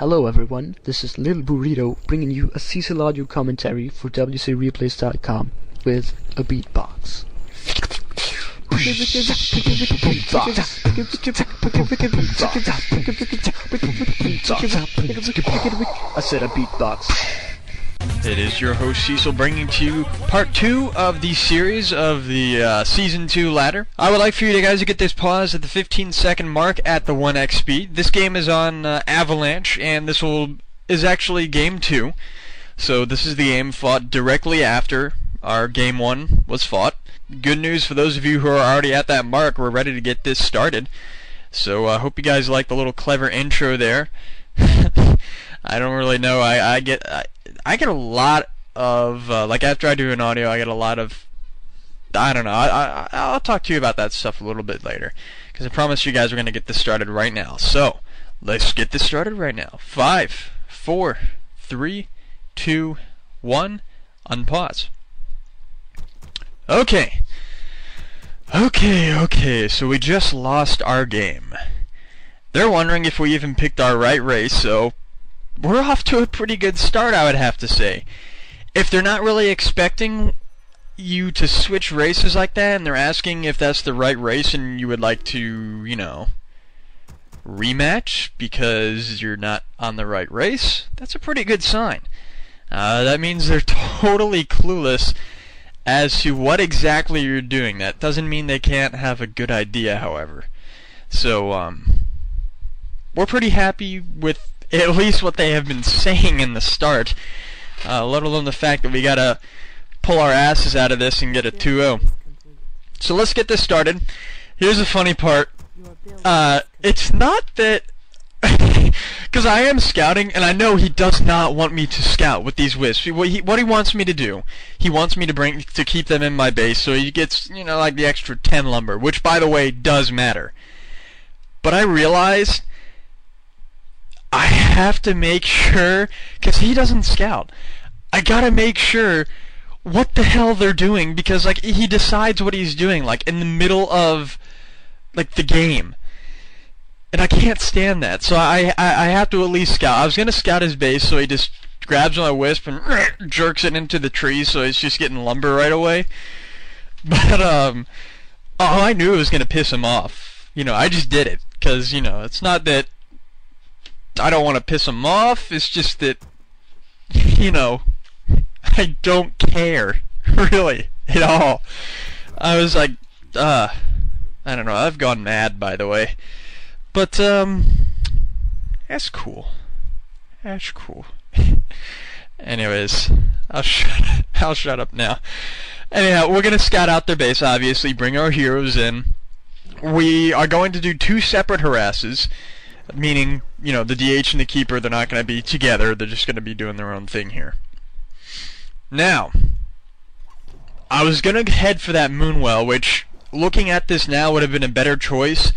Hello everyone, this is Little Burrito bringing you a Cecil audio commentary for WCReplays.com with a beatbox. I said a beatbox. It is your host Cecil bringing to you part 2 of the series of the Season 2 ladder. I would like for you guys to get this pause at the 15-second mark at the 1x speed. This game is on Avalanche, and this is actually Game 2. So this is the game fought directly after our Game 1 was fought. Good news for those of you who are already at that mark, we're ready to get this started. So I hope you guys like the little clever intro there. I don't really know. I get a lot of like after I do an audio, I get a lot of I don't know. I'll talk to you about that stuff a little bit later, because I promise you guys we're gonna get this started right now. So let's get this started right now. 5, 4, 3, 2, 1. Unpause. Okay. So we just lost our game. They're wondering if we even picked our right race, so we're off to a pretty good start, I would have to say. If they're not really expecting you to switch races like that, and they're asking if that's the right race and you would like to, you know, rematch because you're not on the right race, that's a pretty good sign. That means they're totally clueless as to what exactly you're doing. That doesn't mean they can't have a good idea, however. So, we're pretty happy with at least what they have been saying in the start, let alone the fact that we gotta pull our asses out of this and get a 2-0. So let's get this started. Here's the funny part. It's not that because I am scouting, and I know he does not want me to scout with these wisps. What he wants me to do, he wants me to keep them in my base, so he gets, you know, like the extra 10 lumber, which by the way does matter. But I realized I have to make sure, because he doesn't scout, I gotta make sure what the hell they're doing, because like he decides what he's doing like in the middle of like the game. And I can't stand that, so I have to at least scout. I was gonna scout his base, so he just grabs my wisp and jerks it into the tree, so it's just getting lumber right away. But oh, I knew it was gonna piss him off. You know, I just did it, because you know, it's not that I don't want to piss him off. It's just that, you know, I don't care really at all. I was like, I don't know. I've gone mad, by the way. But, that's cool. That's cool. Anyways, I'll shut up now. Anyhow, we're gonna scout out their base, obviously, bring our heroes in. We are going to do 2 separate harasses, meaning, you know, the DH and the keeper, they're not gonna be together, they're just gonna be doing their own thing here. Now, I was gonna head for that Moonwell, which, looking at this now, would have been a better choice.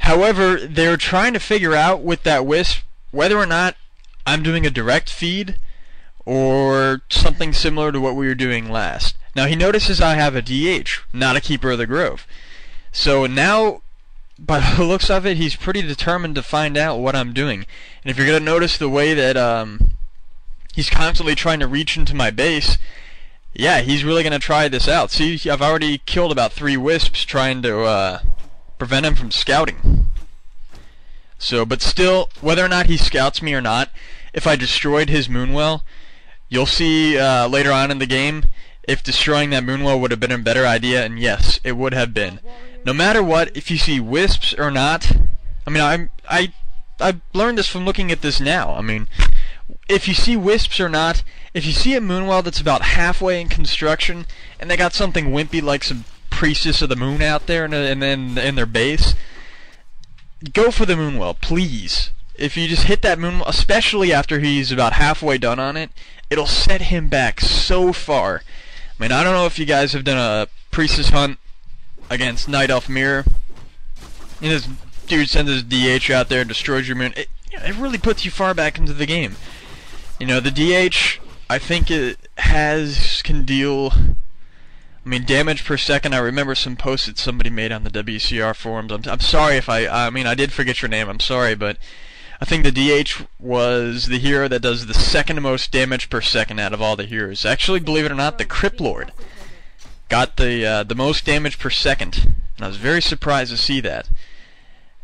However, they're trying to figure out with that wisp whether or not I'm doing a direct feed or something similar to what we were doing last. Now he notices I have a DH, not a keeper of the grove. So now, by the looks of it, he's pretty determined to find out what I'm doing. And if you're going to notice the way that he's constantly trying to reach into my base, yeah, he's really going to try this out. See, I've already killed about 3 wisps trying to prevent him from scouting. So, but still, whether or not he scouts me or not, if I destroyed his Moonwell, you'll see later on in the game if destroying that Moonwell would have been a better idea, and yes, it would have been. No matter what, if you see wisps or not, I mean, I've learned this from looking at this now. I mean, if you see wisps or not, if you see a Moonwell that's about halfway in construction, and they got something wimpy like some Priestess of the Moon out there and then in their base, go for the Moonwell, please. If you just hit that Moonwell, especially after he's about halfway done on it, it'll set him back so far. I mean, I don't know if you guys have done a Priestess hunt against Night Elf Mirror. And this dude sends his DH out there and destroys your moon. It really puts you far back into the game. You know, the DH, I think it can deal, I mean, damage per second. I remember some posts that somebody made on the WCR forums. I'm sorry if I mean, I did forget your name. I'm sorry, but I think the DH was the hero that does the second most damage per second out of all the heroes. Actually, believe it or not, the Crypt Lord got the most damage per second, and I was very surprised to see that.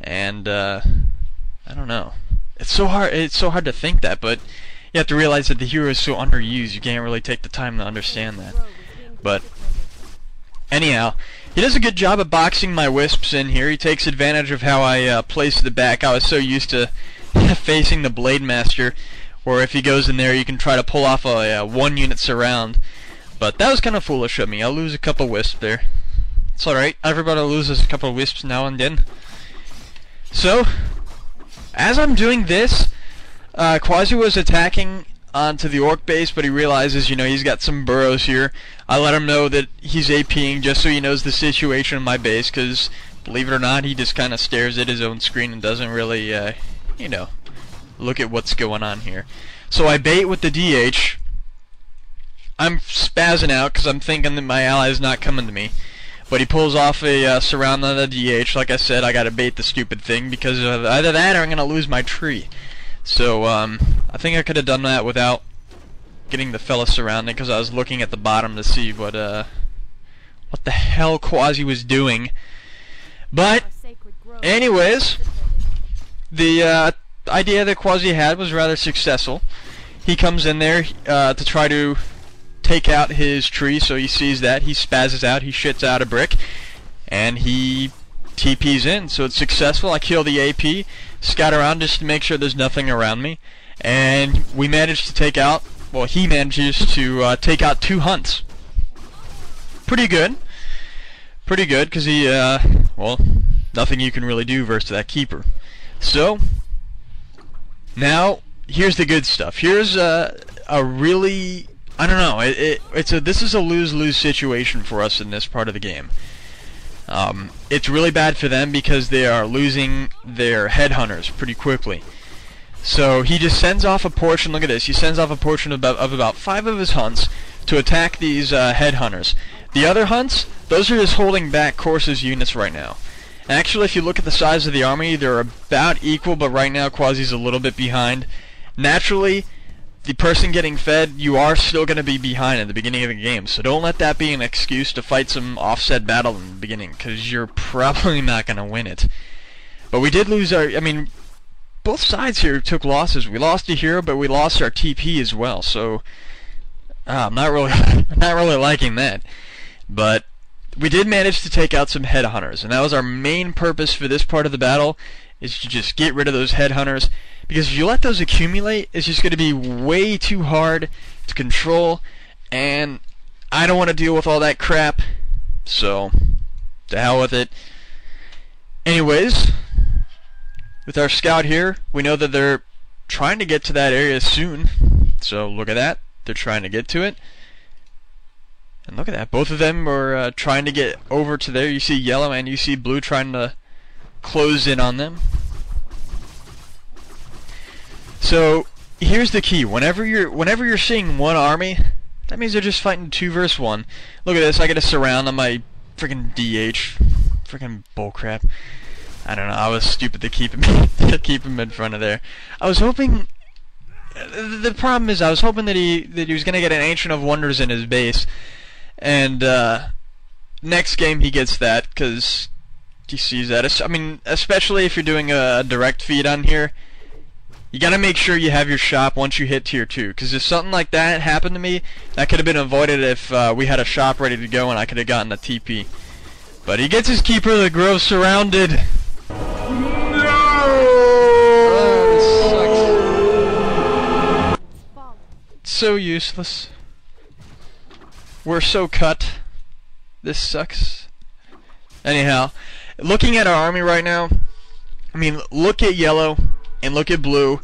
And I don't know. It's so hard to think that, but you have to realize that the hero is so underused. You can't really take the time to understand that. But anyhow, he does a good job of boxing my wisps in here. He takes advantage of how I place the back. I was so used to facing the Blade Master, where if he goes in there, you can try to pull off a one-unit surround. But that was kind of foolish of me. I'll lose a couple wisps there. It's alright. Everybody loses a couple wisps now and then. So, as I'm doing this, Quasi was attacking onto the orc base, but he realizes, you know, he's got some burrows here. I let him know that he's APing just so he knows the situation in my base, because, believe it or not, he just kind of stares at his own screen and doesn't really, you know, look at what's going on here. So I bait with the DH. I'm spazzing out because I'm thinking that my ally is not coming to me. But he pulls off a surround on the DH. Like I said, I gotta bait the stupid thing because of either that or I'm gonna lose my tree. So I think I could have done that without getting the fella surrounded, because I was looking at the bottom to see what the hell Quasi was doing. But anyways, the idea that Quasi had was rather successful. He comes in there to try to take out his tree, so he sees that, he spazzes out, he shits out a brick, and he TP's in, so it's successful. I kill the AP, scout around just to make sure there's nothing around me, and we managed to take out, well, he manages to take out 2 hunts. Pretty good, because he, well, nothing you can really do versus that keeper. So, now, here's the good stuff. Here's a really, I don't know, this is a lose-lose situation for us in this part of the game. It's really bad for them because they are losing their headhunters pretty quickly. So he just sends off a portion, look at this, he sends off a portion of about 5 of his hunts to attack these headhunters. The other hunts, those are just holding back Corsa's units right now. Actually, if you look at the size of the army, they're about equal, but right now Quasi's a little bit behind. Naturally, the person getting fed, you are still going to be behind at the beginning of the game, so don't let that be an excuse to fight some offset battle in the beginning, because you're probably not going to win it. But we did lose our, I mean, both sides here took losses. We lost a hero, but we lost our TP as well, so I'm not really liking that. But we did manage to take out some headhunters, and that was our main purpose for this part of the battle, is to just get rid of those headhunters. Because if you let those accumulate, it's just going to be way too hard to control, and I don't want to deal with all that crap, so to hell with it. Anyways, with our scout here, we know that they're trying to get to that area soon, so look at that, they're trying to get to it. And look at that, both of them are trying to get over to there. You see yellow and you see blue trying to close in on them. So here's the key. Whenever you're seeing one army, that means they're just fighting 2 versus 1. Look at this. I get a surround on my freaking DH. Freaking bullcrap. I don't know. I was stupid to keep him in front of there. I was hoping. The problem is, I was hoping that he was gonna get an Ancient of Wonders in his base, and next game he gets that, because he sees that. I mean, especially if you're doing a direct feed on here. You gotta make sure you have your shop once you hit tier 2, because if something like that happened to me, that could have been avoided if we had a shop ready to go and I could have gotten a TP. But he gets his keeper, the Grove, surrounded. No! Oh, this sucks. So useless. We're so cut. This sucks. Anyhow, looking at our army right now, I mean, look at yellow and look at blue,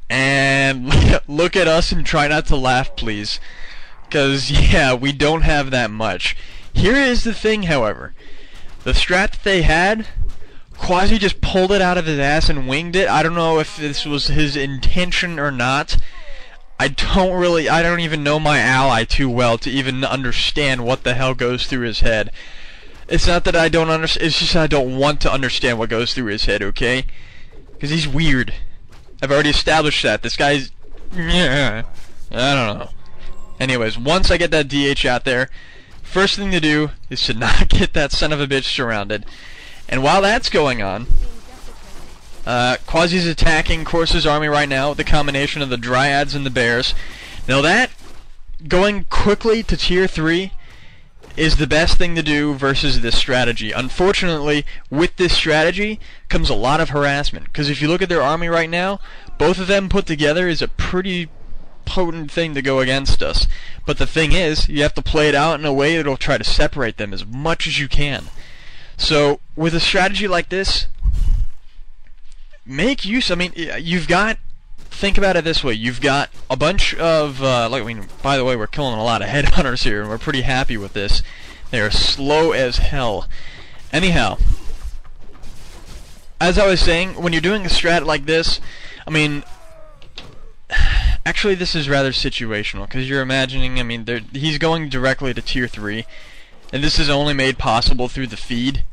and look at us and try not to laugh, please. Because, yeah, we don't have that much. Here is the thing, however. The strat that they had, Quasi just pulled it out of his ass and winged it. I don't know if this was his intention or not. I don't even know my ally too well to even understand what the hell goes through his head. It's not that I don't understand, it's just I don't want to understand what goes through his head, okay? Because he's weird. I've already established that. This guy's... Yeah, I don't know. Anyways, once I get that DH out there, first thing to do is to not get that son of a bitch surrounded. And while that's going on, Quasi's attacking Corsa's army right now with the combination of the Dryads and the Bears. Now that, going quickly to tier 3, is the best thing to do versus this strategy. Unfortunately, with this strategy comes a lot of harassment, because if you look at their army right now, both of them put together is a pretty potent thing to go against us. But the thing is, you have to play it out in a way that'll try to separate them as much as you can. So, with a strategy like this, make use, I mean, you've got, think about it this way, you've got a bunch of, by the way, we're killing a lot of headhunters here, and we're pretty happy with this. They're slow as hell. Anyhow, as I was saying, when you're doing a strat like this, I mean, actually this is rather situational, because you're imagining, I mean, he's going directly to tier 3, and this is only made possible through the feed.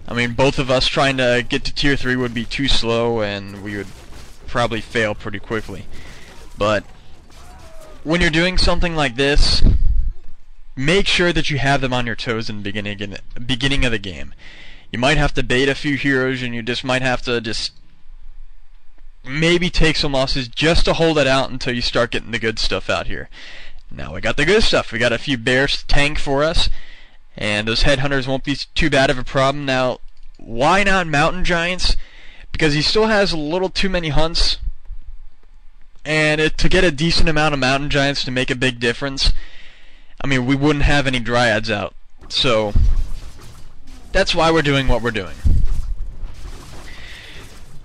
I mean, both of us trying to get to tier 3 would be too slow, and we would probably fail pretty quickly. But when you're doing something like this, make sure that you have them on your toes in the beginning of the game. You might have to bait a few heroes, and you just might have to just maybe take some losses just to hold it out until you start getting the good stuff out here. Now we got the good stuff. We got a few bears to tank for us, and those headhunters won't be too bad of a problem. Now, why not mountain giants? Because he still has a little too many hunts, and to get a decent amount of mountain giants to make a big difference, I mean, we wouldn't have any dryads out. So that's why we're doing what we're doing.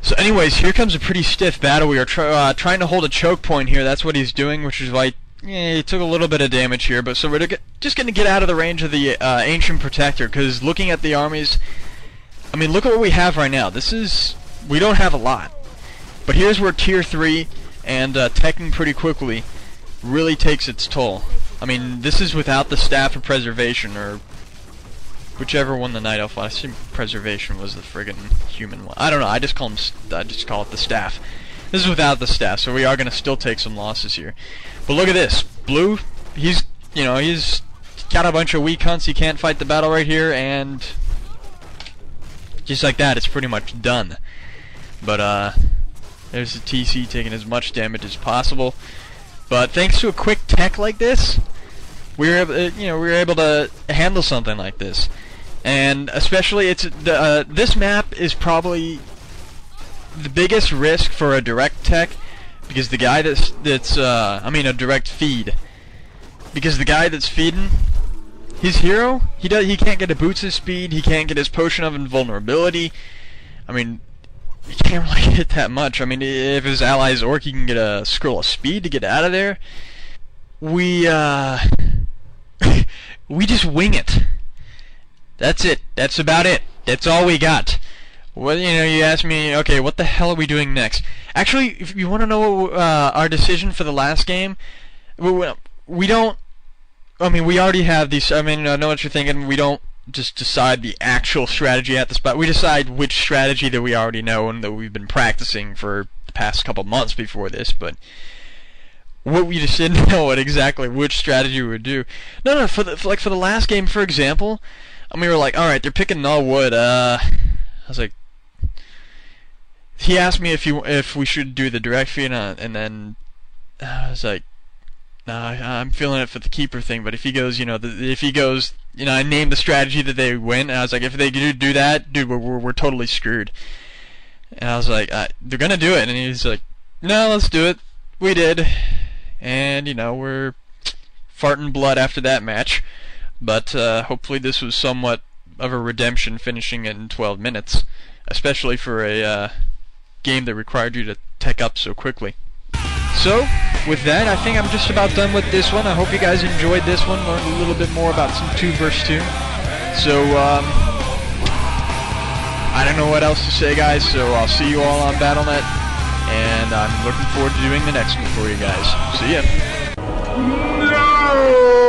So anyways, here comes a pretty stiff battle. We are trying to hold a choke point here. That's what he's doing, which is why he took a little bit of damage here. But so we're just going to get out of the range of the Ancient Protector, because looking at the armies, I mean, look at what we have right now. We don't have a lot. But here's where tier 3 and teching pretty quickly really takes its toll. I mean, this is without the Staff of Preservation, or whichever one the Night Elf was. I assume Preservation was the friggin' human one. I don't know, I just call it the Staff. This is without the Staff, so we are gonna still take some losses here. But look at this. Blue, he's got a bunch of weak hunts, he can't fight the battle right here, and just like that, it's pretty much done. But there's the TC taking as much damage as possible. But thanks to a quick tech like this, we were able to handle something like this. And especially, this map is probably the biggest risk for a direct tech, because the guy a direct feed, because the guy that's feeding, his hero, he can't get a boots of speed, he can't get his potion of invulnerability. I mean, he can't really get that much. I mean, if his ally's orc, he can get a scroll of speed to get out of there. We just wing it. That's it. That's about it. That's all we got. Well, you asked me, okay, what the hell are we doing next? Actually, if you want to know our decision for the last game, we don't. I mean, we already have these. I mean, I know what you're thinking. We don't just decide the actual strategy at the spot. We decide which strategy that we already know and that we've been practicing for the past couple months before this, but what we just didn't know exactly which strategy we would do. No, for the last game, for example, and we were like, alright, they're picking null wood. I was like, he asked me if we should do the direct feed, and then I was like, nah, I'm feeling it for the keeper thing, but if he goes, I named the strategy that they win, and I was like, if they do that, dude, we're totally screwed. And I was like, they're gonna do it, and he's like, no, let's do it. We did, and we're farting blood after that match, but hopefully this was somewhat of a redemption, finishing it in 12 minutes, especially for a game that required you to tech up so quickly. So, with that, I think I'm just about done with this one. I hope you guys enjoyed this one, learned a little bit more about some 2 vs 2. So, I don't know what else to say, guys, so I'll see you all on Battle.net, and I'm looking forward to doing the next one for you guys. See ya! No!